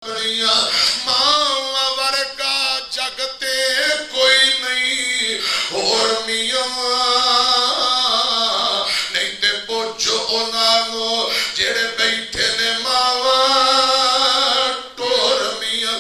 ماں ورگا جگتے کوئی نہیں اور میاں نہیں تے پوچھو انہوں جڑے بیٹھے نے ماں ٹور میاں